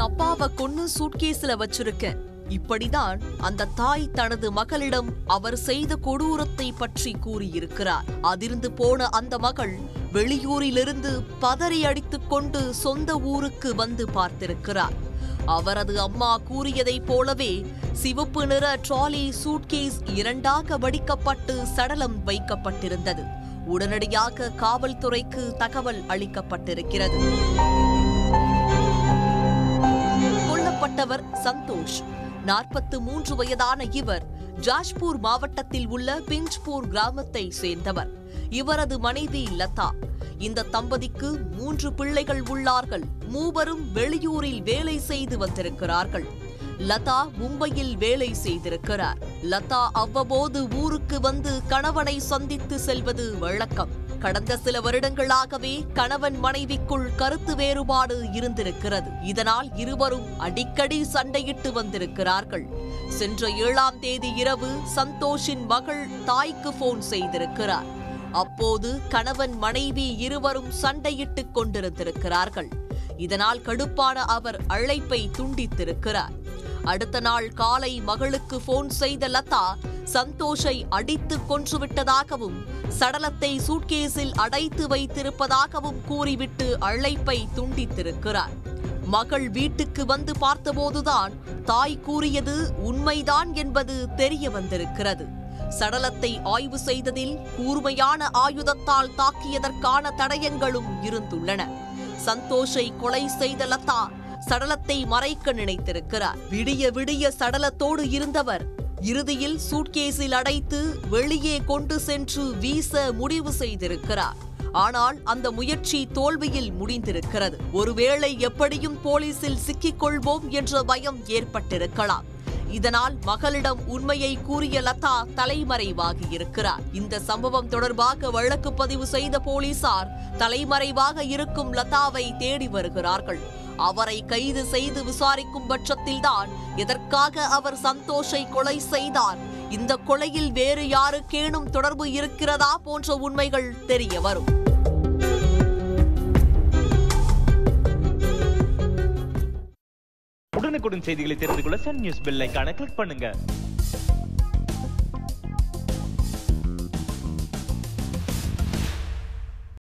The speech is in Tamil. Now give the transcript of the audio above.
அப்பாவை கொன்னு சூட்கேஸ்ல வச்சிருக்கேன். இப்படிதான் அந்த தாய் தனது மகளிடம் அவர் செய்த கொடூரத்தை பற்றி கூறியிருக்கிறார். அதிர்ந்து போன அந்த மகள் வெளியூரிலிருந்து பதறி அடித்துக் கொண்டு சொந்த ஊருக்கு வந்து பார்த்திருக்கிறார். அவரது அம்மா கூறியதைப் போலவே சிவப்பு நிற ட்ராலி சூட்கேஸ் இரண்டாக வடிக்கப்பட்டு சடலம் வைக்கப்பட்டிருந்தது. உடனடியாக காவல்துறைக்கு தகவல் அளிக்கப்பட்டிருக்கிறது. கொல்லப்பட்டவர் சந்தோஷ். 43 வயதான இவர் ஜாஷ்பூர் மாவட்டத்தில் உள்ள பிஞ்ச்பூர் கிராமத்தை சேர்ந்தவர். இவரது மனைவி லதா. இந்த தம்பதிக்கு 3 பிள்ளைகள் உள்ளார்கள். மூவரும் வெளியூரில் வேலை செய்து வந்திருக்கிறார்கள். லதா மும்பையில் வேலை செய்திருக்கிறார். லதா அவ்வப்போது ஊருக்கு வந்து கணவனை சந்தித்து செல்வது வழக்கம். கடந்த சில வருடங்களாகவே கணவன் மனைவிக்குள் கருத்து வேறுபாடு இருந்திருக்கிறது. இதனால் இருவரும் அடிக்கடி சண்டையிட்டு வந்திருக்கிறார்கள். சென்ற 7ஆம் தேதி இரவு சந்தோஷின் மகள் தாய்க்கு போன் செய்திருக்கிறார். அப்போது கணவன் மனைவி இருவரும் சண்டையிட்டுக் கொண்டிருந்திருக்கிறார்கள். இதனால் கடுப்பான அவர் அழைப்பை துண்டித்திருக்கிறார். அடுத்த நாள் காலை மகளுக்கு போன் செய்த லதா சந்தோஷை அடித்து கொன்றுவிட்டதாகவும் சடலத்தை சூட்கேஸில் அடைத்து வைத்திருப்பதாகவும் கூறிவிட்டு அழைப்பை துண்டித்திருக்கிறார். மகள் வீட்டுக்கு வந்து பார்த்தபோதுதான் தாய் கூறியது உண்மைதான் என்பது தெரிய வந்திருக்கிறது. சடலத்தை ஆய்வு செய்ததில் கூர்மையான ஆயுதத்தால் தாக்கியதற்கான தடயங்களும் இருந்துள்ளன. சந்தோஷை கொலை செய்த லதா சடலத்தை மறைக்க நினைத்திருக்கிறார். விடிய விடிய சடலத்தோடு இருந்தவர் இறுதியில் சூட்கேஸில் அடைத்து வெளியே கொண்டு சென்று வீச முடிவு செய்திருக்கிறார். ஆனால் அந்த முயற்சி தோல்வியில் முடிந்திருக்கிறது. ஒருவேளை எப்படியும் போலீசில் சிக்கிக் கொள்வோம் என்ற பயம் ஏற்பட்டிருக்கலாம். இதனால் மகளிடம் உண்மையை கூறிய லதா தலைமறைவாகி இருக்கிறார். இந்த சம்பவம் தொடர்பாக வழக்கு பதிவு செய்த போலீசார் தலைமறைவாக இருக்கும் லதாவை தேடி வருகிறார்கள். அவரை கைது செய்து விசாரிக்கும் பட்சத்தில்தான் எதற்காக அவர் சந்தோஷை கொலை செய்தார், இந்த கொலையில் வேறு யாருக்கேனும் தொடர்பு இருக்கிறதா போன்ற உண்மைகள் தெரிய வரும். உடனுக்குடன் செய்திகளை தெரிந்து கொள்ள சன் நியூஸ் பெல் ஐகானை கிளிக் பண்ணுங்க.